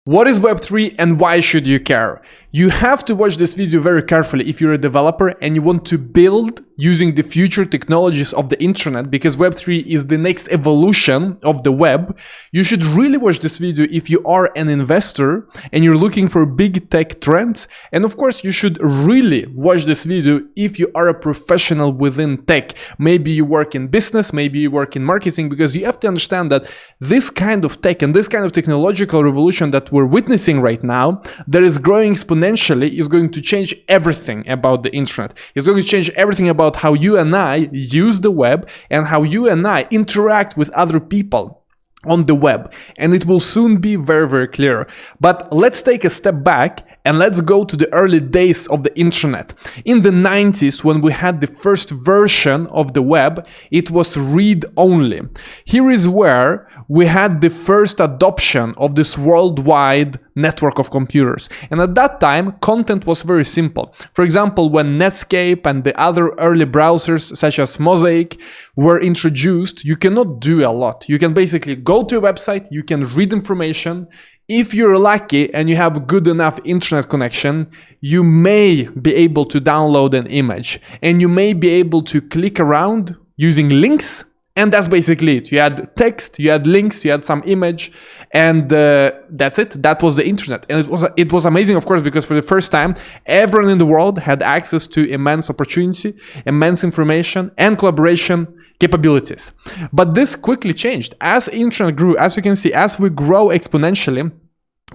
What is Web3 and why should you care? You have to watch this video very carefully if you're a developer and you want to build using the future technologies of the internet, because Web3 is the next evolution of the web. You should really watch this video if you are an investor and you're looking for big tech trends. And of course, you should really watch this video if you are a professional within tech. Maybe you work in business, maybe you work in marketing, because you have to understand that this kind of tech and this kind of technological revolution that we're witnessing right now, that is growing exponentially, is going to change everything about the internet. It's going to change everything about how you and I use the web and how you and I interact with other people on the web. And it will soon be very, very clear. But let's take a step back and let's go to the early days of the internet. In the 90s, when we had the first version of the web, it was read-only. Here is where we had the first adoption of this worldwide network of computers. And at that time, content was very simple. For example, when Netscape and the other early browsers such as Mosaic were introduced, you cannot do a lot. You can basically go to a website, you can read information. If you're lucky and you have a good enough internet connection, you may be able to download an image and you may be able to click around using links. And that's basically it. You had text, you had links, you had some image, and that's it. That was the internet. And it was amazing, of course, because for the first time, everyone in the world had access to immense opportunity, immense information, and collaboration capabilities. But this quickly changed. As internet grew, as you can see, as we grow exponentially,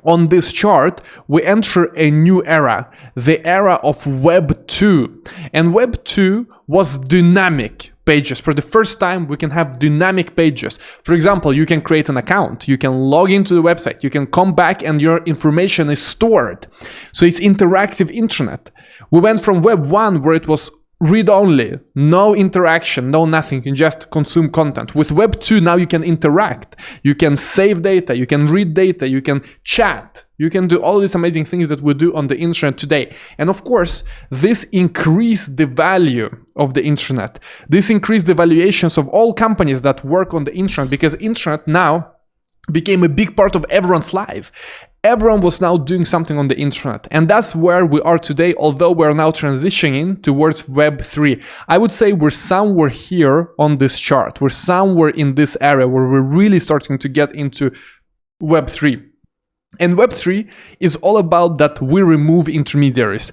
on this chart, we enter a new era, the era of Web 2. And Web 2 was dynamic pages. For the first time, we can have dynamic pages. For example, you can create an account, you can log into the website, you can come back and your information is stored. So it's interactive internet. We went from Web 1, where it was read-only, no interaction, no nothing, you can just consume content. With Web 2, now you can interact, you can save data, you can read data, you can chat, you can do all these amazing things that we do on the internet today. And of course, this increased the value of the internet. This increased the valuations of all companies that work on the internet, because internet now became a big part of everyone's life. Everyone was now doing something on the internet. And that's where we are today, although we're now transitioning towards Web 3. I would say we're somewhere here on this chart. We're somewhere in this area where we're really starting to get into Web 3. And Web 3 is all about that we remove intermediaries.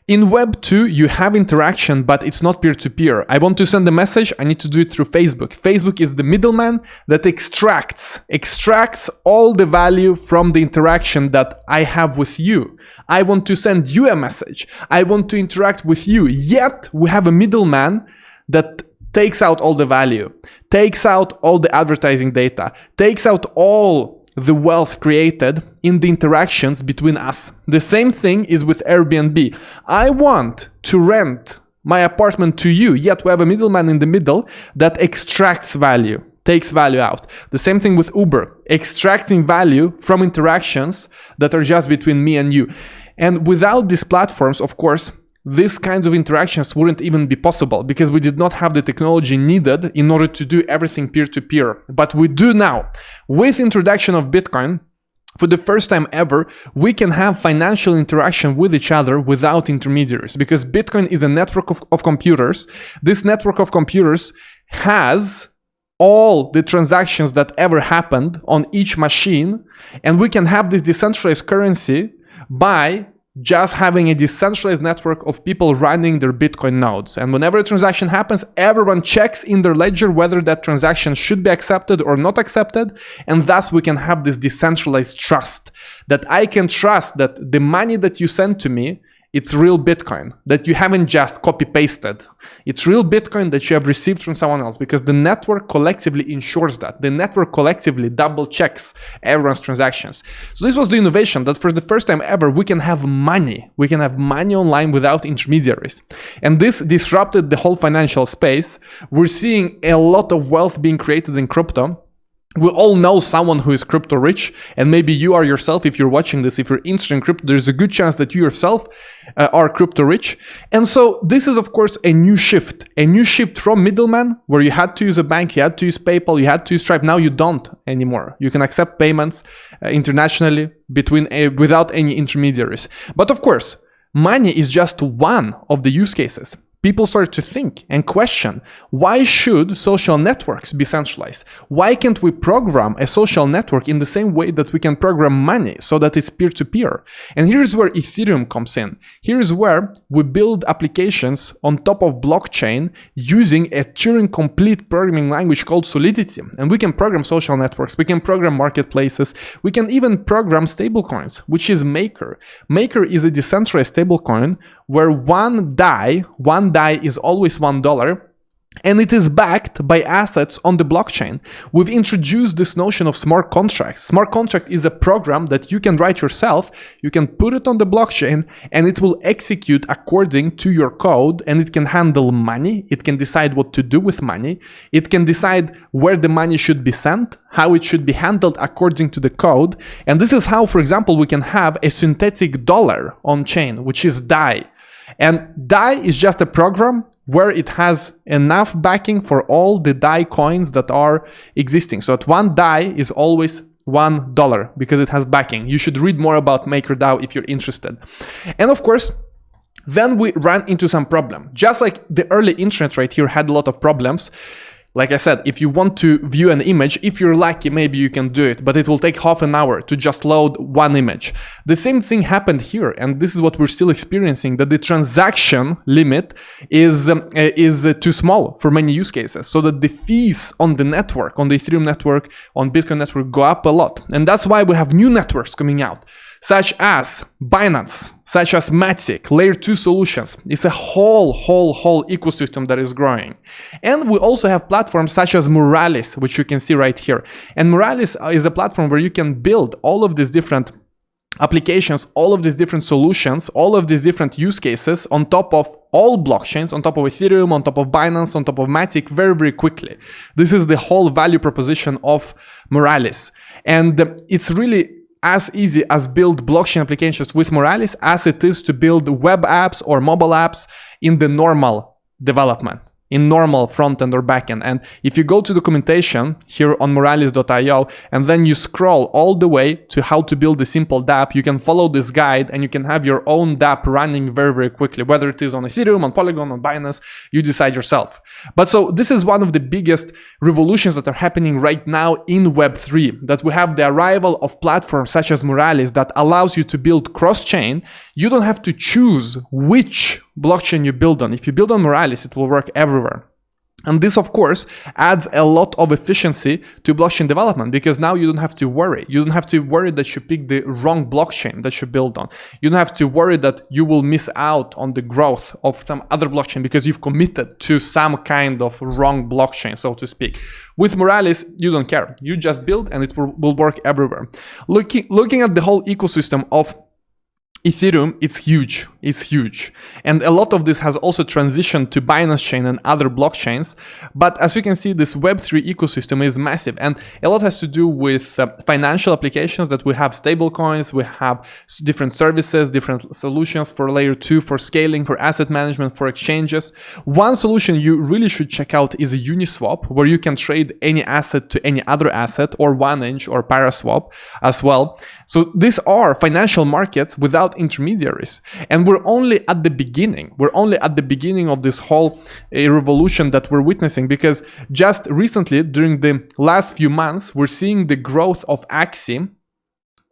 In Web 2, you have interaction, but it's not peer-to-peer. I want to send a message, I need to do it through Facebook. Facebook is the middleman that extracts all the value from the interaction that I have with you. I want to send you a message. I want to interact with you. Yet, we have a middleman that takes out all the value, takes out all the advertising data, takes out all the wealth created in the interactions between us. The same thing is with Airbnb. I want to rent my apartment to you, yet we have a middleman in the middle that extracts value, takes value out. The same thing with Uber, extracting value from interactions that are just between me and you. And without these platforms, of course, these kinds of interactions wouldn't even be possible, because we did not have the technology needed in order to do everything peer-to-peer. But we do now. With introduction of Bitcoin, for the first time ever, we can have financial interaction with each other without intermediaries, because Bitcoin is a network of computers. This network of computers has all the transactions that ever happened on each machine, and we can have this decentralized currency by just having a decentralized network of people running their Bitcoin nodes. And whenever a transaction happens, everyone checks in their ledger whether that transaction should be accepted or not accepted. And thus we can have this decentralized trust, that I can trust that the money that you send to me, it's real Bitcoin, that you haven't just copy-pasted. It's real Bitcoin that you have received from someone else, because the network collectively ensures that. The network collectively double checks everyone's transactions. So this was the innovation, that for the first time ever, we can have money. We can have money online without intermediaries. And this disrupted the whole financial space. We're seeing a lot of wealth being created in crypto. We all know someone who is crypto rich, and maybe you are yourself. If you're watching this, if you're interested in crypto, there's a good chance that you yourself are crypto rich. And so this is, of course, a new shift from middleman, where you had to use a bank, you had to use PayPal, you had to use Stripe. Now you don't anymore. You can accept payments internationally without any intermediaries. But of course, money is just one of the use cases. People started to think and question, why should social networks be centralized? Why can't we program a social network in the same way that we can program money so that it's peer-to-peer? And here's where Ethereum comes in. Here's where we build applications on top of blockchain using a Turing-complete programming language called Solidity. And we can program social networks, we can program marketplaces, we can even program stablecoins, which is Maker. Maker is a decentralized stablecoin where one DAI is always $1, and it is backed by assets on the blockchain. We've introduced this notion of smart contracts. Smart contract is a program that you can write yourself, you can put it on the blockchain, and it will execute according to your code, and it can handle money, it can decide what to do with money, it can decide where the money should be sent, how it should be handled according to the code. And this is how, for example, we can have a synthetic dollar on chain, which is DAI. And DAI is just a program where it has enough backing for all the DAI coins that are existing. So that one DAI is always $1 because it has backing. You should read more about MakerDAO if you're interested. And of course, then we ran into some problem. Just like the early internet right here had a lot of problems. Like I said, if you want to view an image, if you're lucky, maybe you can do it, but it will take half an hour to just load one image. The same thing happened here, and this is what we're still experiencing, that the transaction limit is too small for many use cases, so that the fees on the network, on the Ethereum network, on Bitcoin network go up a lot. And that's why we have new networks coming out, such as Binance, such as Matic, layer 2 solutions. It's a whole ecosystem that is growing. And we also have platforms such as Moralis, which you can see right here. And Moralis is a platform where you can build all of these different applications, all of these different solutions, all of these different use cases on top of all blockchains, on top of Ethereum, on top of Binance, on top of Matic, very quickly. This is the whole value proposition of Moralis. And it's really as easy as build blockchain applications with Moralis as it is to build web apps or mobile apps in the normal development, in normal front-end or backend. And if you go to documentation here on moralis.io and then you scroll all the way to how to build a simple dapp, you can follow this guide and you can have your own dapp running very quickly, whether it is on Ethereum, on Polygon, on Binance, you decide yourself. But so this is one of the biggest revolutions that are happening right now in Web3, that we have the arrival of platforms such as Moralis that allows you to build cross-chain. You don't have to choose which blockchain you build on. If you build on Moralis, it will work everywhere. And this, of course, adds a lot of efficiency to blockchain development, because now you don't have to worry. You don't have to worry that you pick the wrong blockchain that you build on. You don't have to worry that you will miss out on the growth of some other blockchain because you've committed to some kind of wrong blockchain, so to speak. With Moralis, you don't care. You just build and it will work everywhere. Looking at the whole ecosystem of Ethereum, it's huge. And a lot of this has also transitioned to Binance Chain and other blockchains. But as you can see, this Web3 ecosystem is massive. And a lot has to do with financial applications, that we have stablecoins, we have different services, different solutions for layer 2, for scaling, for asset management, for exchanges. One solution you really should check out is Uniswap, where you can trade any asset to any other asset, or OneInch or Paraswap as well. So these are financial markets without intermediaries, and we're only at the beginning. We're only at the beginning of this whole revolution that we're witnessing, because just recently, during the last few months, we're seeing the growth of Axie.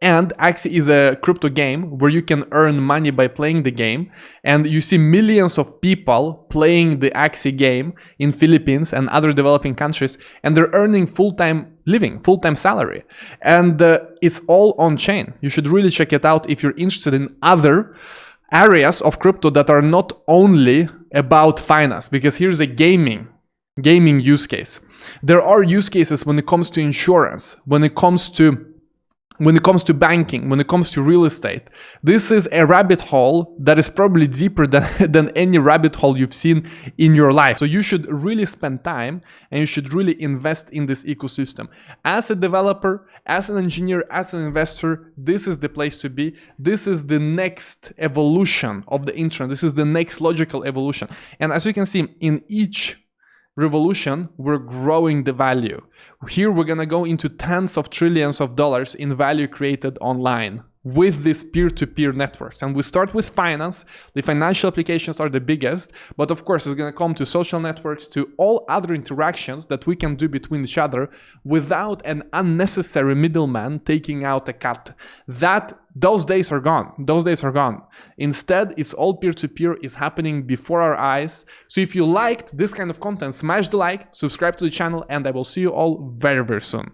And Axie is a crypto game where you can earn money by playing the game. And you see millions of people playing the Axie game in Philippines and other developing countries, and they're earning full-time living, full-time salary. And it's all on chain. You should really check it out if you're interested in other areas of crypto that are not only about finance, because here's a gaming use case. There are use cases when it comes to insurance, when it comes to when it comes to banking, when it comes to real estate. This is a rabbit hole that is probably deeper than any rabbit hole you've seen in your life. So you should really spend time and you should really invest in this ecosystem. As a developer, as an engineer, as an investor, this is the place to be. This is the next evolution of the internet. This is the next logical evolution. And as you can see, in each revolution, we're growing the value. Here we're gonna go into tens of trillions of dollars in value created online with these peer-to-peer networks. And we start with finance. The financial applications are the biggest, but of course it's gonna come to social networks, to all other interactions that we can do between each other without an unnecessary middleman taking out a cut. Those days are gone. Those days are gone. Instead, it's all peer-to-peer, is happening before our eyes. So if you liked this kind of content, smash the like, subscribe to the channel, and I will see you all very, very soon.